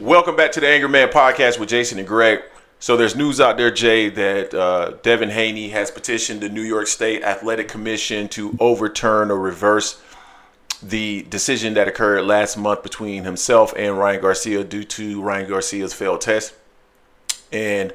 Welcome back to the Angry Man Podcast with Jason and Greg. So there's news out there, Jay, that Devin Haney has petitioned the New York State Athletic Commission to overturn or reverse the decision that occurred last month between himself and Ryan Garcia due to Ryan Garcia's failed test. And,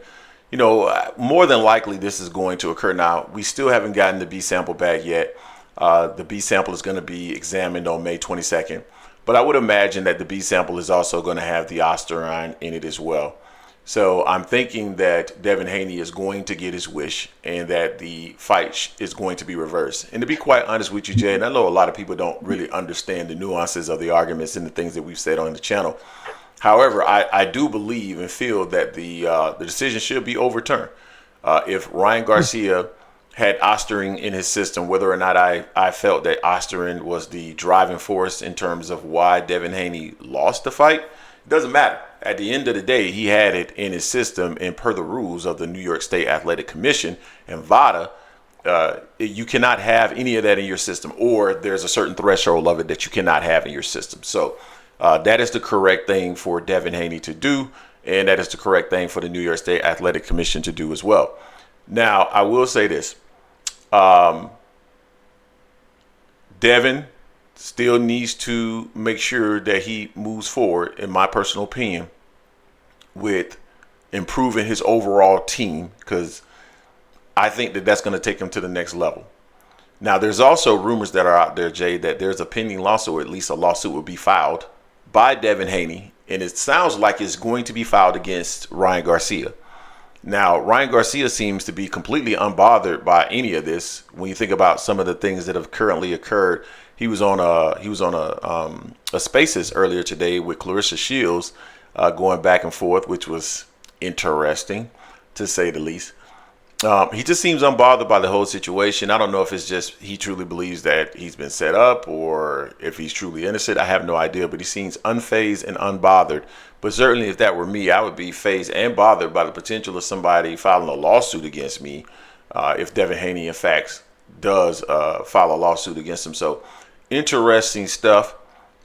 you know, more than likely this is going to occur now. We still haven't gotten the B sample back yet. The B sample is going to be examined on May 22nd. But I would imagine that the B sample is also going to have the Osterine in it as well. So I'm thinking that Devin Haney is going to get his wish and that the fight is going to be reversed. And to be quite honest with you, Jay, and I know a lot of people don't really understand the nuances of the arguments and the things that we've said on the channel. However, I do believe and feel that the decision should be overturned. If Ryan Garcia had Osterine in his system, whether or not I felt that Osterine was the driving force in terms of why Devin Haney lost the fight, it doesn't matter. At the end of the day, he had it in his system, and per the rules of the New York State Athletic Commission and VADA, you cannot have any of that in your system, or there's a certain threshold of it that you cannot have in your system. So that is the correct thing for Devin Haney to do, and that is the correct thing for the New York State Athletic Commission to do as well. Now, I will say this. Devin still needs to make sure that he moves forward, in my personal opinion, with improving his overall team, because I think that that's going to take him to the next level. Now, there's also rumors that are out there, Jay, that there's a pending lawsuit, or at least a lawsuit will be filed by Devin Haney, and it sounds like it's going to be filed against Ryan Garcia. Now, Ryan Garcia seems to be completely unbothered by any of this. When you think about some of the things that have currently occurred, he was on a Spaces earlier today with Clarissa Shields, going back and forth, which was interesting to say the least. He just seems unbothered by the whole situation. I don't know if it's just he truly believes that he's been set up or if he's truly innocent. I have no idea, but he seems unfazed and unbothered. But certainly if that were me, I would be fazed and bothered by the potential of somebody filing a lawsuit against me if Devin Haney, in fact, does file a lawsuit against him. So interesting stuff.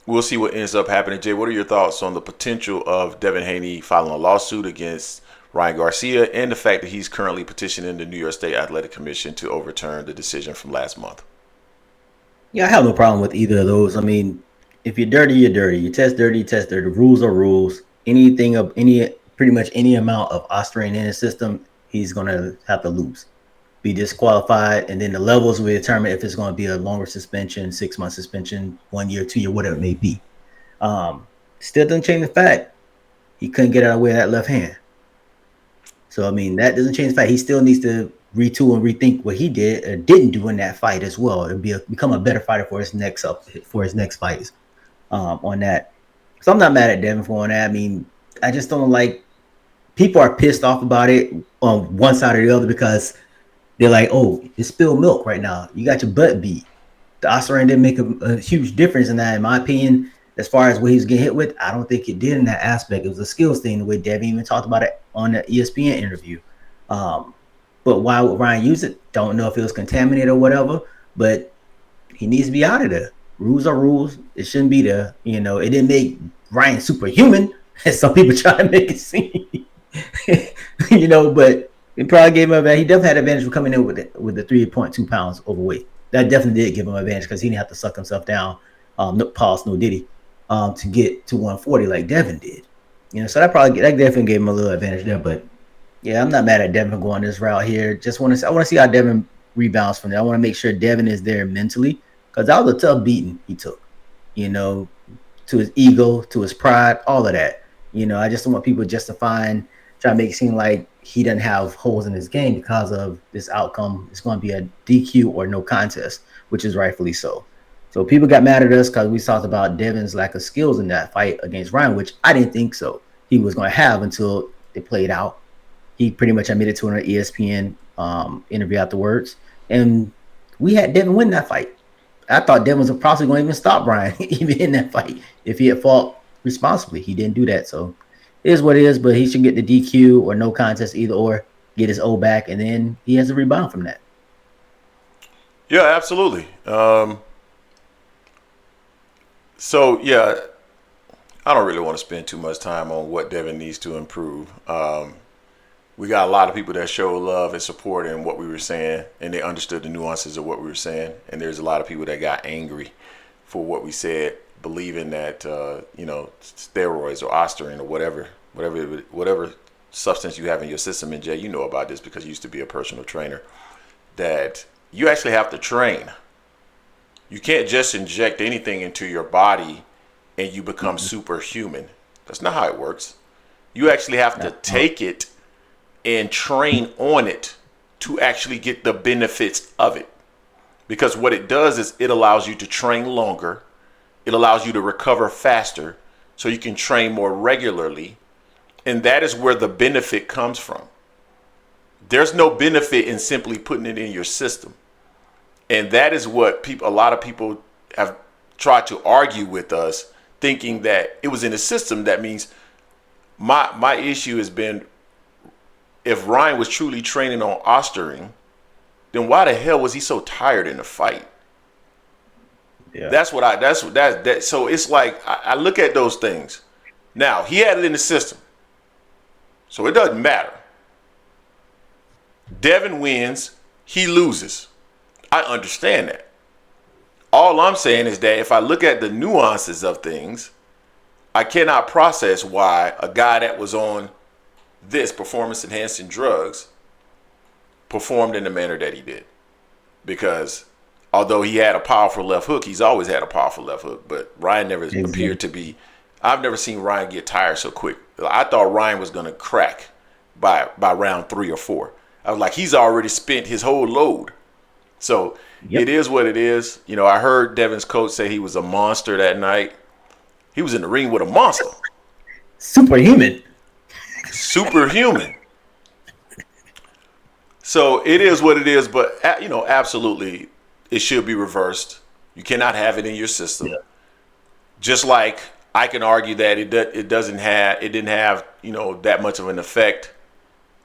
We'll see what ends up happening. Jay, what are your thoughts on the potential of Devin Haney filing a lawsuit against Ryan Garcia and the fact that he's currently petitioning the New York State Athletic Commission to overturn the decision from last month? Yeah, I have no problem with either of those. I mean, if you're dirty, you're dirty. You test dirty, you test dirty. Rules are rules. Anything of pretty much any amount of Osterine in his system, he's gonna have to lose, be disqualified, and then the levels will determine if it's going to be a longer suspension, 6-month suspension, 1 year, 2 year, whatever it may be. Still doesn't change the fact he couldn't get out of the way of that left hand. So, I mean, that doesn't change the fact he still needs to retool and rethink what he did or didn't do in that fight as well. It'll become a better fighter for his next fights on that. So I'm not mad at Devin for that. I mean, I just don't like people are pissed off about it on one side or the other because they're like, oh, it's spilled milk right now. You got your butt beat. The Osterine didn't make a huge difference in that, in my opinion. As far as what he was getting hit with, I don't think it did in that aspect. It was a skills thing, the way Devin even talked about it on the ESPN interview. But why would Ryan use it? Don't know if it was contaminated or whatever, but he needs to be out of there. Rules are rules. It shouldn't be there. You know, it didn't make Ryan superhuman, as some people try to make it seem. You know, but it probably gave him an advantage. He definitely had an advantage for coming in with the 3.2 pounds overweight. That definitely did give him an advantage because he didn't have to suck himself down. No diddy. To get to 140 like Devin did. You know, so that definitely gave him a little advantage there. But yeah, I'm not mad at Devin going this route here. I want to see how Devin rebounds from that. I want to make sure Devin is there mentally because that was a tough beating he took, you know, to his ego, to his pride, all of that. You know, I just don't want people trying to make it seem like he doesn't have holes in his game because of this outcome. It's going to be a DQ or no contest, which is rightfully so. So people got mad at us because we talked about Devin's lack of skills in that fight against Ryan, which I didn't think so. He was going to have until it played out. He pretty much admitted to an ESPN interview afterwards. And we had Devin win that fight. I thought Devin was probably going to even stop Ryan even in that fight if he had fought responsibly. He didn't do that. So it is what it is, but he should get the DQ or no contest either or, get his O back, and then he has to rebound from that. Yeah, absolutely. So, yeah, I don't really want to spend too much time on what Devin needs to improve. We got a lot of people that show love and support in what we were saying, and they understood the nuances of what we were saying. And there's a lot of people that got angry for what we said, believing that steroids or Ostarine or whatever substance you have in your system. And Jay, you know about this because you used to be a personal trainer. That you actually have to train. You can't just inject anything into your body and you become superhuman. That's not how it works. You actually have to take it and train on it to actually get the benefits of it. Because what it does is it allows you to train longer. It allows you to recover faster so you can train more regularly. And that is where the benefit comes from. There's no benefit in simply putting it in your system. And that is what a lot of people have tried to argue with us, thinking that it was in the system. That means my issue has been, if Ryan was truly training on Ostarine, then why the hell was he so tired in the fight? Yeah. So it's like, I look at those things. Now, he had it in the system, so it doesn't matter. Devin wins, he loses. I understand that. All I'm saying is that if I look at the nuances of things, I cannot process why a guy that was on this performance-enhancing drugs performed in the manner that he did. Because although he had a powerful left hook, he's always had a powerful left hook. But Ryan never appeared to be. I've never seen Ryan get tired so quick. I thought Ryan was going to crack by round 3 or 4. I was like, he's already spent his whole load. So It is what it is. I heard Devin's coach say he was a monster that night. He was in the ring with a monster. Superhuman. So it is what it is. But, absolutely, it should be reversed. You cannot have it in your system. Yeah. Just like I can argue that it didn't have that much of an effect.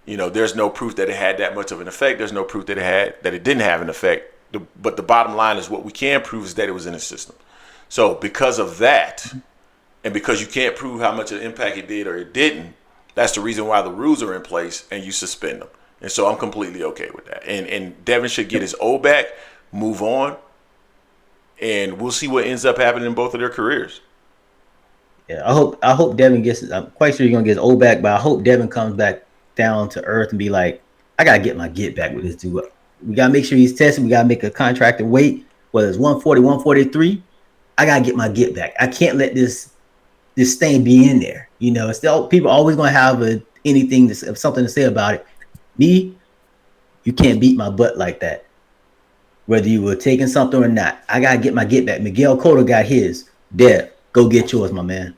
There's no proof that it had that much of an effect. There's no proof that it didn't have an effect. But the bottom line is what we can prove is that it was in the system. So because of that, and because you can't prove how much of an impact it did or it didn't, that's the reason why the rules are in place and you suspend them. And so I'm completely okay with that. And Devin should get his O back, move on, and we'll see what ends up happening in both of their careers. Yeah, I hope Devin gets. I'm quite sure he's gonna get his O back, but I hope Devin comes back down to earth and be like, I gotta get my get back with this dude. We gotta make sure he's tested. We gotta make a contract and weight, whether it's 140, 143. I gotta get my get back. I can't let this thing be in there. Still, people always gonna have something to say about it. Me, you can't beat my butt like that. Whether you were taking something or not, I gotta get my get back. Miguel Cotto got his. Dev, go get yours, my man.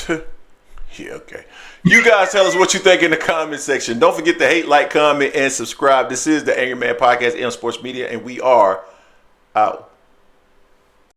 Yeah, okay. You guys tell us what you think in the comment section. Don't forget to hate, like, comment, and subscribe. This is the Angry Man Podcast, AM Sports Media, and we are out.